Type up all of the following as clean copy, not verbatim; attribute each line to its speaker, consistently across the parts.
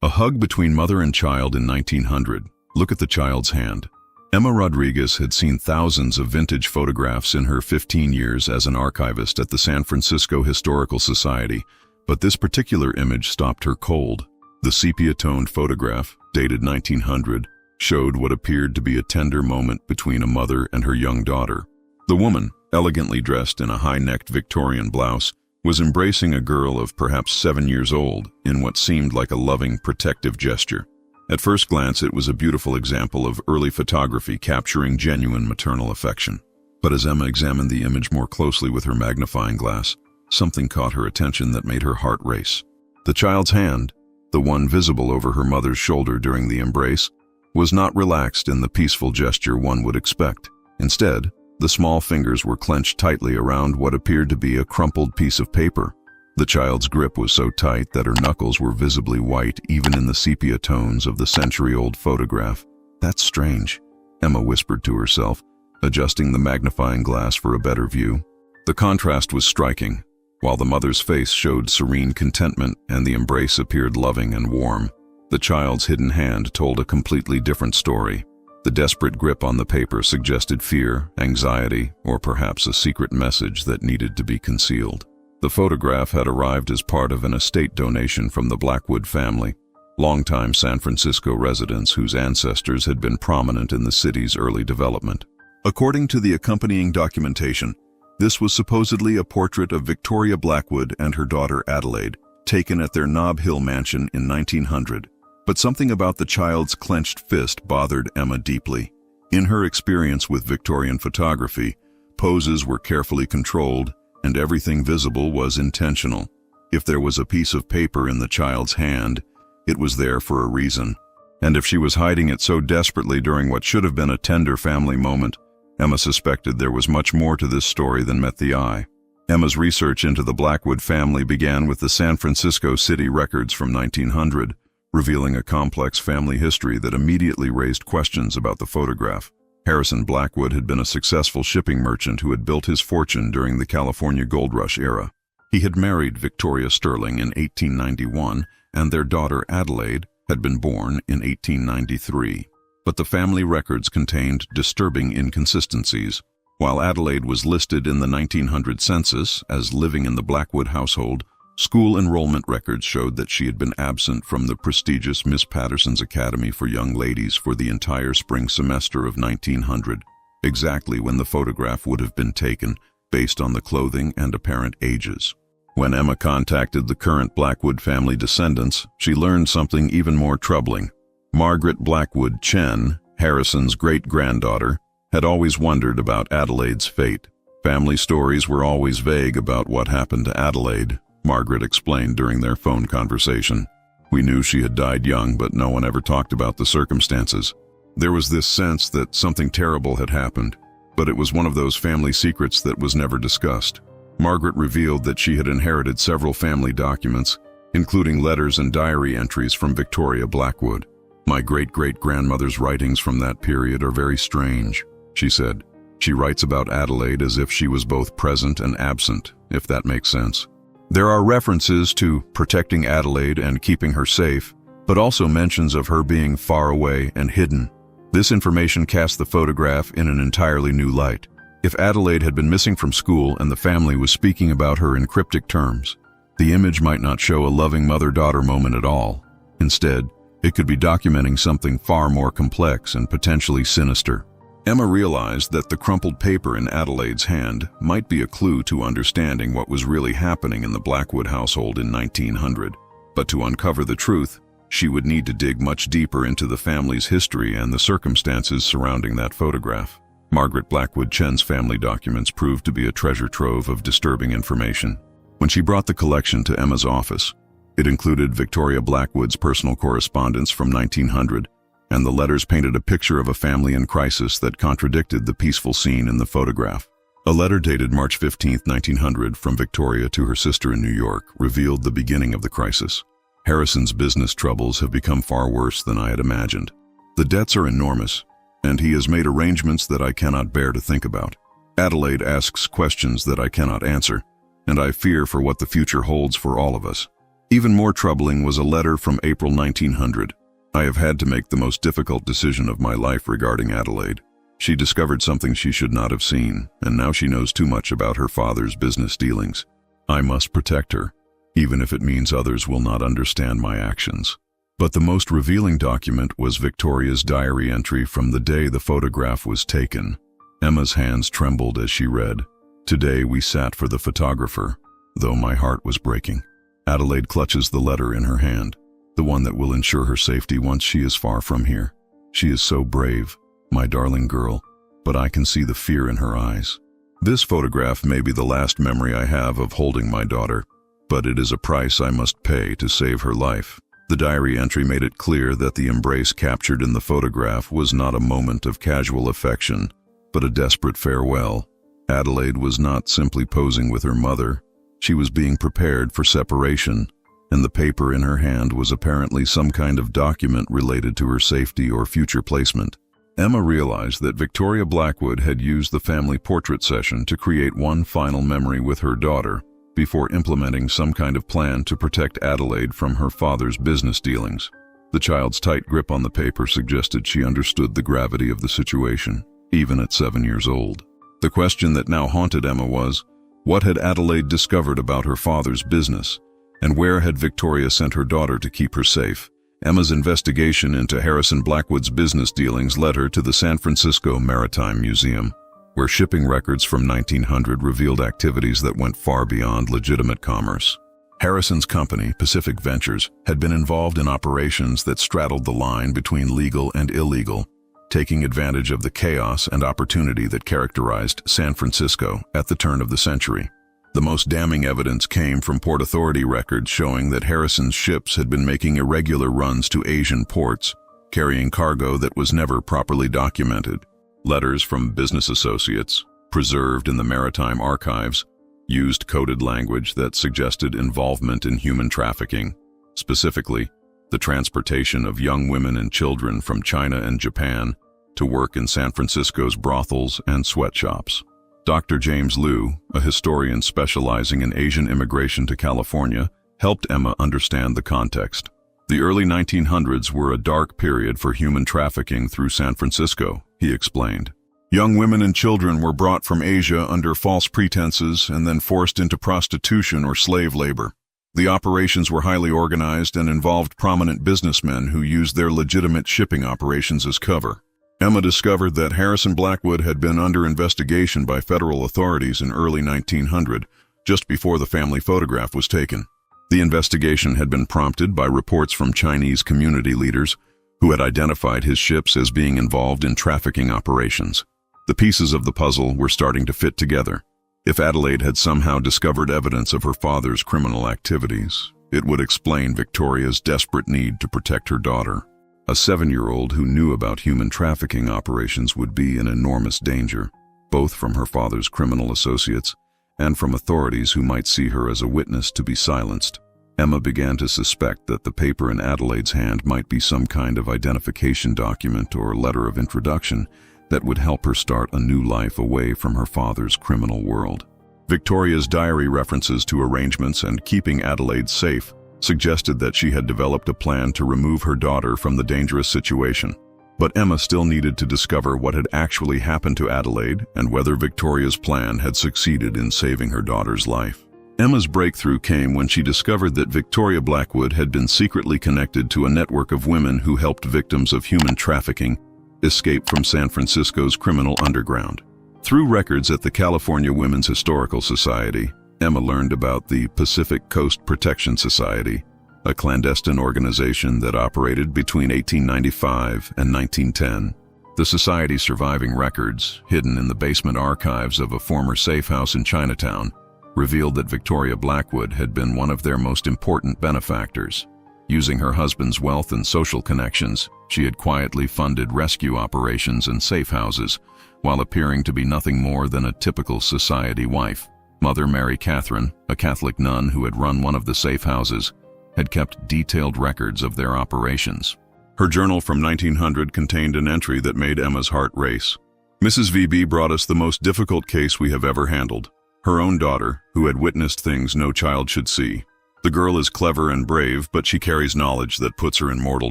Speaker 1: A hug between mother and child in 1900. Look at the child's hand. Emma Rodriguez had seen thousands of vintage photographs in her 15 years as an archivist at the San Francisco Historical Society, but this particular image stopped her cold. The sepia-toned photograph, dated 1900, showed what appeared to be a tender moment between a mother and her young daughter. The woman, elegantly dressed in a high-necked Victorian blouse, was embracing a girl of perhaps 7 years old in what seemed like a loving, protective gesture. At first glance, it was a beautiful example of early photography capturing genuine maternal affection. But as Emma examined the image more closely with her magnifying glass, something caught her attention that made her heart race. The child's hand, the one visible over her mother's shoulder during the embrace, was not relaxed in the peaceful gesture one would expect. Instead, the small fingers were clenched tightly around what appeared to be a crumpled piece of paper. The child's grip was so tight that her knuckles were visibly white even in the sepia tones of the century-old photograph. "That's strange," Emma whispered to herself, adjusting the magnifying glass for a better view. The contrast was striking. While the mother's face showed serene contentment and the embrace appeared loving and warm, the child's hidden hand told a completely different story. The desperate grip on the paper suggested fear, anxiety, or perhaps a secret message that needed to be concealed. The photograph had arrived as part of an estate donation from the Blackwood family, longtime San Francisco residents whose ancestors had been prominent in the city's early development. According to the accompanying documentation, this was supposedly a portrait of Victoria Blackwood and her daughter Adelaide, taken at their Nob Hill mansion in 1900. But something about the child's clenched fist bothered Emma deeply. In her experience with Victorian photography, poses were carefully controlled, and everything visible was intentional. If there was a piece of paper in the child's hand, it was there for a reason. And if she was hiding it so desperately during what should have been a tender family moment, Emma suspected there was much more to this story than met the eye. Emma's research into the Blackwood family began with the San Francisco City records from 1900, revealing a complex family history that immediately raised questions about the photograph. Harrison Blackwood had been a successful shipping merchant who had built his fortune during the California Gold Rush era. He had married Victoria Sterling in 1891, and their daughter Adelaide had been born in 1893. But the family records contained disturbing inconsistencies. While Adelaide was listed in the 1900 census as living in the Blackwood household, school enrollment records showed that she had been absent from the prestigious Miss Patterson's Academy for Young Ladies for the entire spring semester of 1900, exactly when the photograph would have been taken, based on the clothing and apparent ages. When Emma contacted the current Blackwood family descendants, she learned something even more troubling. Margaret Blackwood Chen, Harrison's great-granddaughter, had always wondered about Adelaide's fate. Family stories were always vague about what happened to Adelaide, Margaret explained during their phone conversation. "We knew she had died young, but no one ever talked about the circumstances. There was this sense that something terrible had happened, but it was one of those family secrets that was never discussed." Margaret revealed that she had inherited several family documents, including letters and diary entries from Victoria Blackwood. "My great-great-grandmother's writings from that period are very strange," she said. "She writes about Adelaide as if she was both present and absent, if that makes sense. There are references to protecting Adelaide and keeping her safe, but also mentions of her being far away and hidden. This information cast the photograph in an entirely new light. If Adelaide had been missing from school and the family was speaking about her in cryptic terms, the image might not show a loving mother-daughter moment at all. Instead, it could be documenting something far more complex and potentially sinister." Emma realized that the crumpled paper in Adelaide's hand might be a clue to understanding what was really happening in the Blackwood household in 1900. But to uncover the truth, she would need to dig much deeper into the family's history and the circumstances surrounding that photograph. Margaret Blackwood Chen's family documents proved to be a treasure trove of disturbing information. When she brought the collection to Emma's office, it included Victoria Blackwood's personal correspondence from 1900, and the letters painted a picture of a family in crisis that contradicted the peaceful scene in the photograph. A letter dated March 15, 1900, from Victoria to her sister in New York revealed the beginning of the crisis. "Harrison's business troubles have become far worse than I had imagined. The debts are enormous, and he has made arrangements that I cannot bear to think about. Adelaide asks questions that I cannot answer, and I fear for what the future holds for all of us. Even more troubling was a letter from April 1900. I have had to make the most difficult decision of my life regarding Adelaide. She discovered something she should not have seen, and now she knows too much about her father's business dealings. I must protect her, even if it means others will not understand my actions. But the most revealing document was Victoria's diary entry from the day the photograph was taken. Emma's hands trembled as she read, "Today we sat for the photographer, though my heart was breaking." Adelaide clutches the letter in her hand, the one that will ensure her safety once she is far from here. She is so brave, my darling girl, but I can see the fear in her eyes. This photograph may be the last memory I have of holding my daughter, but it is a price I must pay to save her life. The diary entry made it clear that the embrace captured in the photograph was not a moment of casual affection, but a desperate farewell. Adelaide was not simply posing with her mother. She was being prepared for separation, and the paper in her hand was apparently some kind of document related to her safety or future placement. Emma realized that Victoria Blackwood had used the family portrait session to create one final memory with her daughter before implementing some kind of plan to protect Adelaide from her father's business dealings. The child's tight grip on the paper suggested she understood the gravity of the situation, even at 7 years old. The question that now haunted Emma was, what had Adelaide discovered about her father's business, and where had Victoria sent her daughter to keep her safe? Emma's investigation into Harrison Blackwood's business dealings led her to the San Francisco Maritime Museum, where shipping records from 1900 revealed activities that went far beyond legitimate commerce. Harrison's company, Pacific Ventures, had been involved in operations that straddled the line between legal and illegal, taking advantage of the chaos and opportunity that characterized San Francisco at the turn of the century. The most damning evidence came from Port Authority records showing that Harrison's ships had been making irregular runs to Asian ports, carrying cargo that was never properly documented. Letters from business associates, preserved in the maritime archives, used coded language that suggested involvement in human trafficking, specifically the transportation of young women and children from China and Japan to work in San Francisco's brothels and sweatshops. Dr. James Liu, a historian specializing in Asian immigration to California, helped Emma understand the context. The early 1900s were a dark period for human trafficking through San Francisco, he explained. Young women and children were brought from Asia under false pretenses and then forced into prostitution or slave labor. The operations were highly organized and involved prominent businessmen who used their legitimate shipping operations as cover. Emma discovered that Harrison Blackwood had been under investigation by federal authorities in early 1900, just before the family photograph was taken. The investigation had been prompted by reports from Chinese community leaders who had identified his ships as being involved in trafficking operations. The pieces of the puzzle were starting to fit together. If Adelaide had somehow discovered evidence of her father's criminal activities, it would explain Victoria's desperate need to protect her daughter. A 7-year-old who knew about human trafficking operations would be in enormous danger, both from her father's criminal associates and from authorities who might see her as a witness to be silenced. Emma began to suspect that the paper in Adelaide's hand might be some kind of identification document or letter of introduction that would help her start a new life away from her father's criminal world. Victoria's diary references to arrangements and keeping Adelaide safe suggested that she had developed a plan to remove her daughter from the dangerous situation. But Emma still needed to discover what had actually happened to Adelaide and whether Victoria's plan had succeeded in saving her daughter's life. Emma's breakthrough came when she discovered that Victoria Blackwood had been secretly connected to a network of women who helped victims of human trafficking escape from San Francisco's criminal underground. Through records at the California Women's Historical Society, Emma learned about the Pacific Coast Protection Society, a clandestine organization that operated between 1895 and 1910. The society's surviving records, hidden in the basement archives of a former safe house in Chinatown, revealed that Victoria Blackwood had been one of their most important benefactors. Using her husband's wealth and social connections, she had quietly funded rescue operations and safe houses, while appearing to be nothing more than a typical society wife. Mother Mary Catherine, a Catholic nun who had run one of the safe houses, had kept detailed records of their operations. Her journal from 1900 contained an entry that made Emma's heart race. Mrs. VB brought us the most difficult case we have ever handled. Her own daughter, who had witnessed things no child should see. The girl is clever and brave, but she carries knowledge that puts her in mortal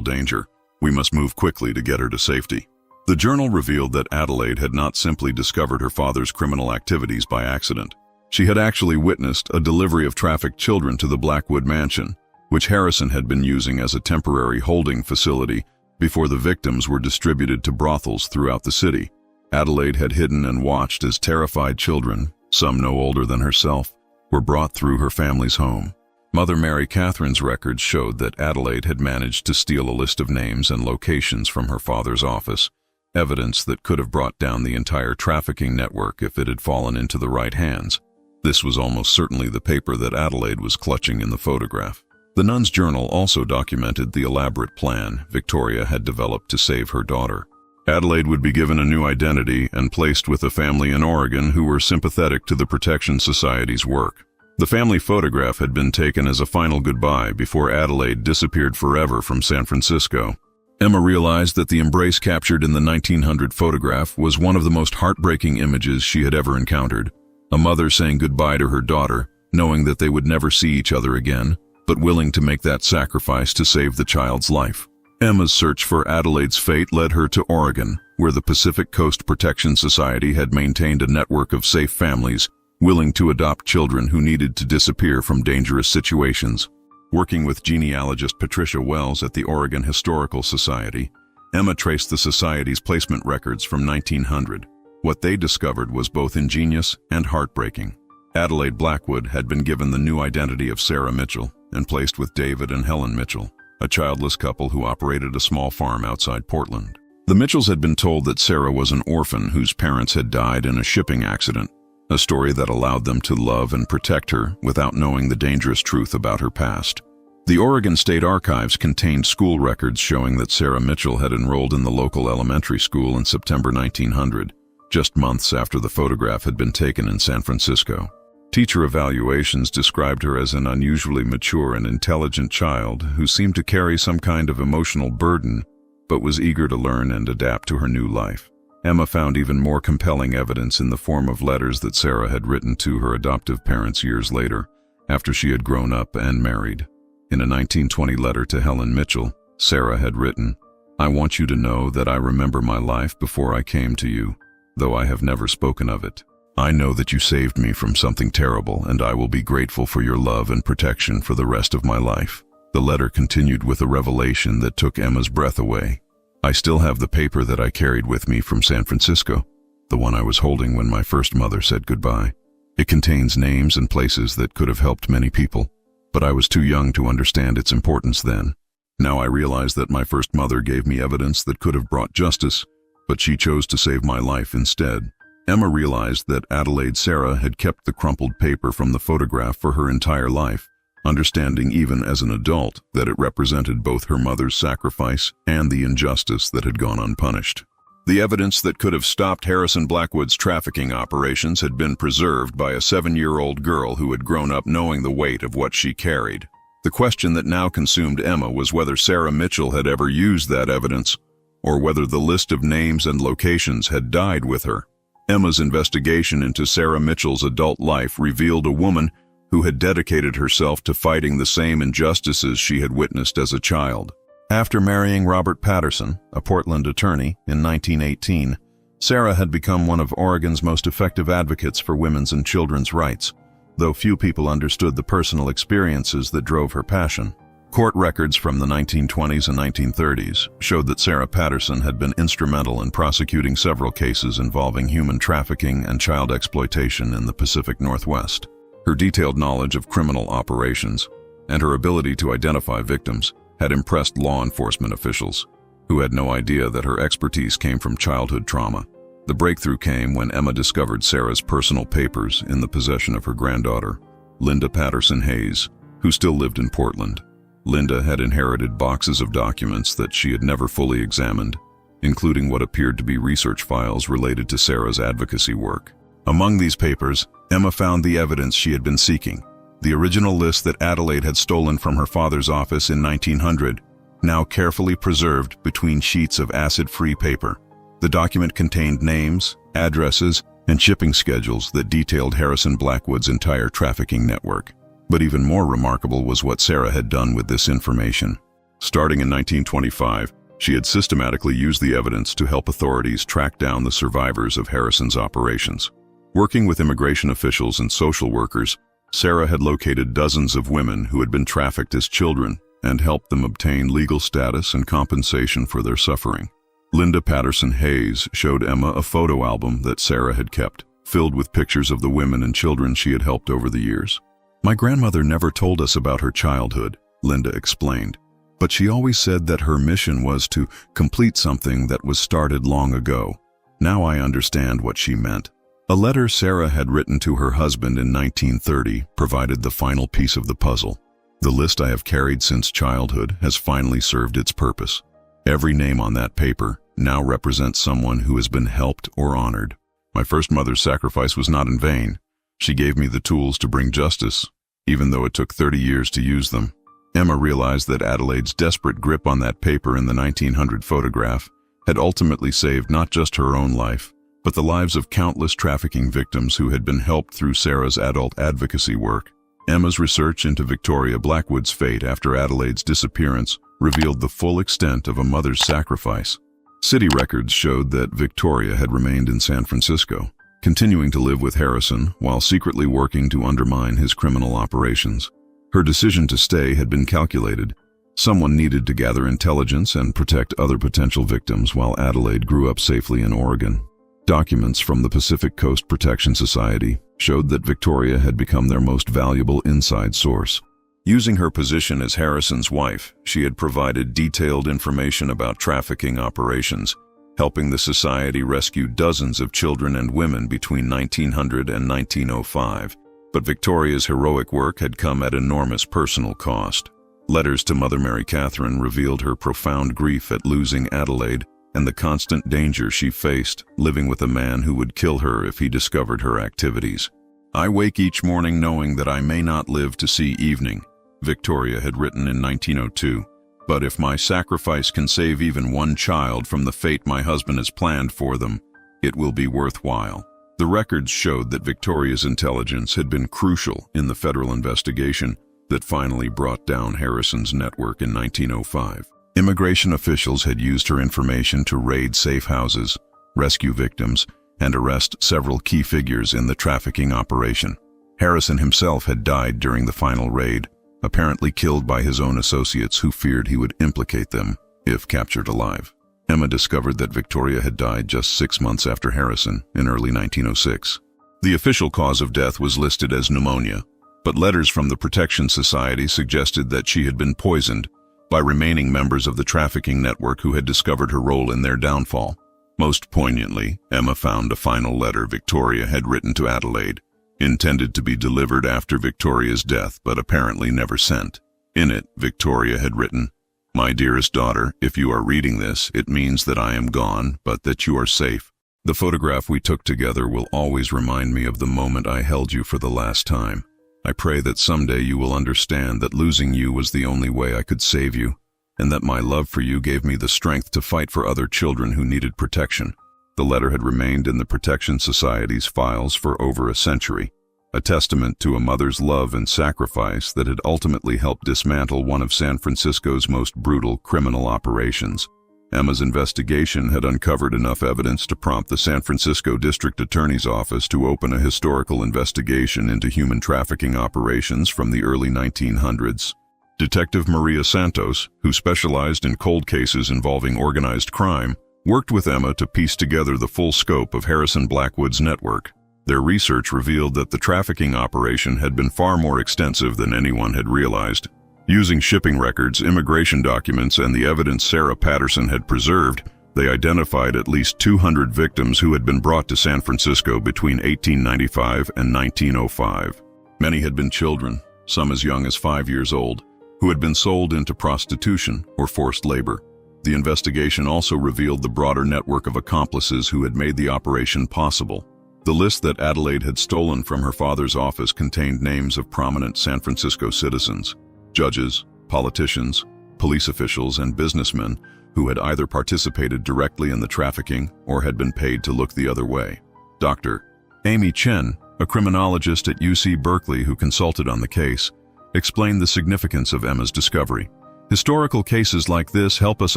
Speaker 1: danger. We must move quickly to get her to safety." The journal revealed that Adelaide had not simply discovered her father's criminal activities by accident. She had actually witnessed a delivery of trafficked children to the Blackwood mansion, which Harrison had been using as a temporary holding facility before the victims were distributed to brothels throughout the city. Adelaide had hidden and watched as terrified children, some no older than herself, were brought through her family's home. Mother Mary Catherine's records showed that Adelaide had managed to steal a list of names and locations from her father's office, evidence that could have brought down the entire trafficking network if it had fallen into the right hands. This was almost certainly the paper that Adelaide was clutching in the photograph. The nun's journal also documented the elaborate plan Victoria had developed to save her daughter. Adelaide would be given a new identity and placed with a family in Oregon who were sympathetic to the Protection Society's work. The family photograph had been taken as a final goodbye before Adelaide disappeared forever from San Francisco. Emma realized that the embrace captured in the 1900 photograph was one of the most heartbreaking images she had ever encountered. A mother saying goodbye to her daughter, knowing that they would never see each other again, but willing to make that sacrifice to save the child's life. Emma's search for Adelaide's fate led her to Oregon, where the Pacific Coast Protection Society had maintained a network of safe families willing to adopt children who needed to disappear from dangerous situations. Working with genealogist Patricia Wells at the Oregon Historical Society, Emma traced the society's placement records from 1900. What they discovered was both ingenious and heartbreaking. Adelaide Blackwood had been given the new identity of Sarah Mitchell and placed with David and Helen Mitchell, a childless couple who operated a small farm outside Portland. The Mitchells had been told that Sarah was an orphan whose parents had died in a shipping accident, a story that allowed them to love and protect her without knowing the dangerous truth about her past. The Oregon State Archives contained school records showing that Sarah Mitchell had enrolled in the local elementary school in September 1900, just months after the photograph had been taken in San Francisco. Teacher evaluations described her as an unusually mature and intelligent child who seemed to carry some kind of emotional burden, but was eager to learn and adapt to her new life. Emma found even more compelling evidence in the form of letters that Sarah had written to her adoptive parents years later, after she had grown up and married. In a 1920 letter to Helen Mitchell, Sarah had written, "I want you to know that I remember my life before I came to you, though I have never spoken of it. I know that you saved me from something terrible, and I will be grateful for your love and protection for the rest of my life." The letter continued with a revelation that took Emma's breath away. "I still have the paper that I carried with me from San Francisco, the one I was holding when my first mother said goodbye. It contains names and places that could have helped many people, but I was too young to understand its importance then. Now I realize that my first mother gave me evidence that could have brought justice, but she chose to save my life instead." Emma realized that Adelaide Sarah had kept the crumpled paper from the photograph for her entire life, understanding even as an adult that it represented both her mother's sacrifice and the injustice that had gone unpunished. The evidence that could have stopped Harrison Blackwood's trafficking operations had been preserved by a 7-year-old girl who had grown up knowing the weight of what she carried. The question that now consumed Emma was whether Sarah Mitchell had ever used that evidence, or whether the list of names and locations had died with her. Emma's investigation into Sarah Mitchell's adult life revealed a woman who had dedicated herself to fighting the same injustices she had witnessed as a child. After marrying Robert Patterson, a Portland attorney, in 1918, Sarah had become one of Oregon's most effective advocates for women's and children's rights, though few people understood the personal experiences that drove her passion. Court records from the 1920s and 1930s showed that Sarah Patterson had been instrumental in prosecuting several cases involving human trafficking and child exploitation in the Pacific Northwest. Her detailed knowledge of criminal operations and her ability to identify victims had impressed law enforcement officials, who had no idea that her expertise came from childhood trauma. The breakthrough came when Emma discovered Sarah's personal papers in the possession of her granddaughter, Linda Patterson Hayes, who still lived in Portland. Linda had inherited boxes of documents that she had never fully examined, including what appeared to be research files related to Sarah's advocacy work. Among these papers, Emma found the evidence she had been seeking, the original list that Adelaide had stolen from her father's office in 1900, now carefully preserved between sheets of acid-free paper. The document contained names, addresses, and shipping schedules that detailed Harrison Blackwood's entire trafficking network. But even more remarkable was what Sarah had done with this information. Starting in 1925, she had systematically used the evidence to help authorities track down the survivors of Harrison's operations. Working with immigration officials and social workers, Sarah had located dozens of women who had been trafficked as children and helped them obtain legal status and compensation for their suffering. Linda Patterson Hayes showed Emma a photo album that Sarah had kept, filled with pictures of the women and children she had helped over the years. "My grandmother never told us about her childhood," Linda explained, "but she always said that her mission was to complete something that was started long ago. Now I understand what she meant." A letter Sarah had written to her husband in 1930 provided the final piece of the puzzle. "The list I have carried since childhood has finally served its purpose. Every name on that paper now represents someone who has been helped or honored. My first mother's sacrifice was not in vain. She gave me the tools to bring justice, even though it took 30 years to use them." Emma realized that Adelaide's desperate grip on that paper in the 1900 photograph had ultimately saved not just her own life, but the lives of countless trafficking victims who had been helped through Sarah's adult advocacy work. Emma's research into Victoria Blackwood's fate after Adelaide's disappearance revealed the full extent of a mother's sacrifice. City records showed that Victoria had remained in San Francisco, continuing to live with Harrison while secretly working to undermine his criminal operations. Her decision to stay had been calculated. Someone needed to gather intelligence and protect other potential victims while Adelaide grew up safely in Oregon. Documents from the Pacific Coast Protection Society showed that Victoria had become their most valuable inside source. Using her position as Harrison's wife, she had provided detailed information about trafficking operations, helping the society rescue dozens of children and women between 1900 and 1905. But Victoria's heroic work had come at enormous personal cost. Letters to Mother Mary Catherine revealed her profound grief at losing Adelaide and the constant danger she faced living with a man who would kill her if he discovered her activities. "I wake each morning knowing that I may not live to see evening," Victoria had written in 1902. "But if my sacrifice can save even one child from the fate my husband has planned for them, it will be worthwhile." The records showed that Victoria's intelligence had been crucial in the federal investigation that finally brought down Harrison's network in 1905. Immigration officials had used her information to raid safe houses, rescue victims, and arrest several key figures in the trafficking operation. Harrison himself had died during the final raid, apparently killed by his own associates who feared he would implicate them if captured alive. Emma discovered that Victoria had died just 6 months after Harrison, in early 1906. The official cause of death was listed as pneumonia, but letters from the Protection Society suggested that she had been poisoned by remaining members of the trafficking network who had discovered her role in their downfall. Most poignantly, Emma found a final letter Victoria had written to Adelaide, intended to be delivered after Victoria's death but apparently never sent. In it, Victoria had written, "My dearest daughter, if you are reading this, it means that I am gone, but that you are safe. The photograph we took together will always remind me of the moment I held you for the last time. I pray that someday you will understand that losing you was the only way I could save you, and that my love for you gave me the strength to fight for other children who needed protection." The letter had remained in the Protection Society's files for over a century, a testament to a mother's love and sacrifice that had ultimately helped dismantle one of San Francisco's most brutal criminal operations. Emma's investigation had uncovered enough evidence to prompt the San Francisco District Attorney's Office to open a historical investigation into human trafficking operations from the early 1900s. Detective Maria Santos, who specialized in cold cases involving organized crime, worked with Emma to piece together the full scope of Harrison Blackwood's network. Their research revealed that the trafficking operation had been far more extensive than anyone had realized. Using shipping records, immigration documents, and the evidence Sarah Patterson had preserved, they identified at least 200 victims who had been brought to San Francisco between 1895 and 1905. Many had been children, some as young as 5 years old, who had been sold into prostitution or forced labor. The investigation also revealed the broader network of accomplices who had made the operation possible. The list that Adelaide had stolen from her father's office contained names of prominent San Francisco citizens, judges, politicians, police officials, and businessmen who had either participated directly in the trafficking or had been paid to look the other way. Dr. Amy Chen, a criminologist at UC Berkeley who consulted on the case, explained the significance of Emma's discovery. Historical cases like this help us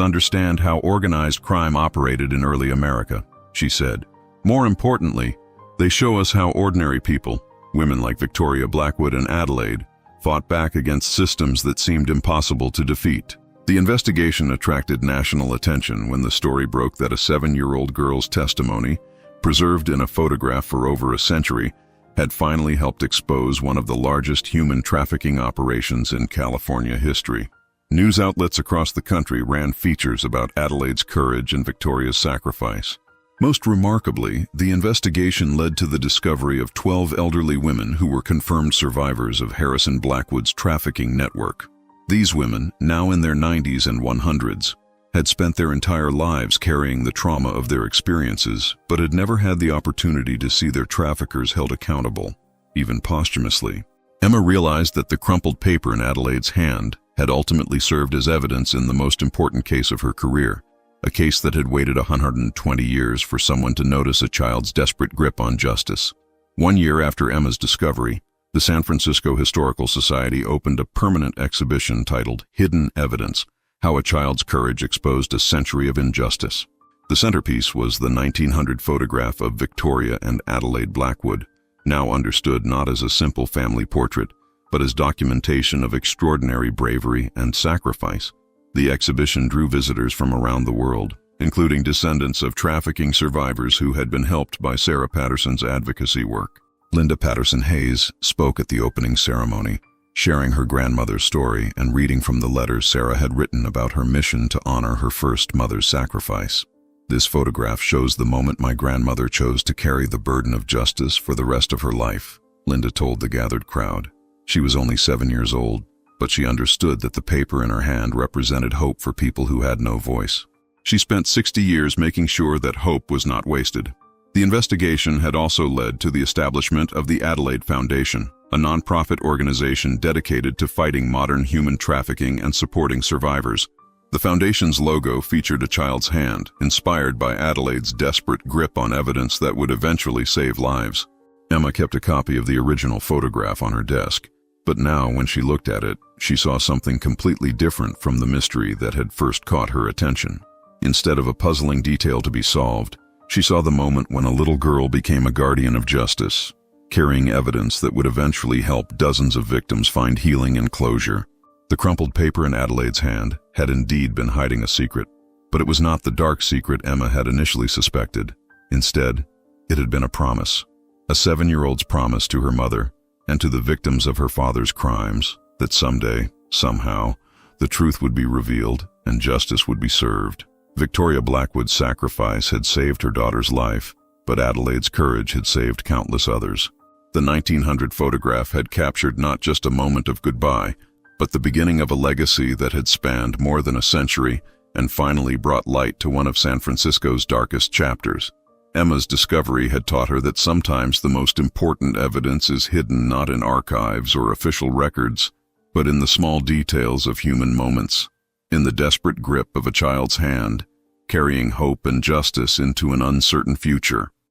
Speaker 1: understand how organized crime operated in early America, she said. More importantly, they show us how ordinary people, women like Victoria Blackwood and Adelaide, fought back against systems that seemed impossible to defeat. The investigation attracted national attention when the story broke that a 7-year-old girl's testimony, preserved in a photograph for over a century, had finally helped expose one of the largest human trafficking operations in California history. News outlets across the country ran features about Adelaide's courage and Victoria's sacrifice. Most remarkably, the investigation led to the discovery of 12 elderly women who were confirmed survivors of Harrison Blackwood's trafficking network. These women, now in their 90s and 100s, had spent their entire lives carrying the trauma of their experiences, but had never had the opportunity to see their traffickers held accountable, even posthumously. Emma realized that the crumpled paper in Adelaide's hand had ultimately served as evidence in the most important case of her career, a case that had waited 120 years for someone to notice a child's desperate grip on justice. 1 year after Emma's discovery, the San Francisco Historical Society opened a permanent exhibition titled Hidden Evidence: How a Child's Courage Exposed a Century of Injustice. The centerpiece was the 1900 photograph of Victoria and Adelaide Blackwood, now understood not as a simple family portrait, but as documentation of extraordinary bravery and sacrifice. The exhibition drew visitors from around the world, including descendants of trafficking survivors who had been helped by Sarah Patterson's advocacy work. Linda Patterson Hayes spoke at the opening ceremony, sharing her grandmother's story and reading from the letters Sarah had written about her mission to honor her first mother's sacrifice. This photograph shows the moment my grandmother chose to carry the burden of justice for the rest of her life, Linda told the gathered crowd. She was only 7 years old, but she understood that the paper in her hand represented hope for people who had no voice. She spent 60 years making sure that hope was not wasted. The investigation had also led to the establishment of the Adelaide Foundation, a nonprofit organization dedicated to fighting modern human trafficking and supporting survivors. The foundation's logo featured a child's hand, inspired by Adelaide's desperate grip on evidence that would eventually save lives. Emma kept a copy of the original photograph on her desk, but now when she looked at it, she saw something completely different from the mystery that had first caught her attention. Instead of a puzzling detail to be solved, she saw the moment when a little girl became a guardian of justice, carrying evidence that would eventually help dozens of victims find healing and closure. The crumpled paper in Adelaide's hand had indeed been hiding a secret, but it was not the dark secret Emma had initially suspected. Instead, it had been a promise, a 7-year-old's promise to her mother and to the victims of her father's crimes, that someday, somehow, the truth would be revealed and justice would be served. Victoria Blackwood's sacrifice had saved her daughter's life, but Adelaide's courage had saved countless others. The 1900 photograph had captured not just a moment of goodbye, but the beginning of a legacy that had spanned more than a century and finally brought light to one of San Francisco's darkest chapters. Emma's discovery had taught her that sometimes the most important evidence is hidden not in archives or official records, but in the small details of human moments, in the desperate grip of a child's hand, carrying hope and justice into an uncertain future.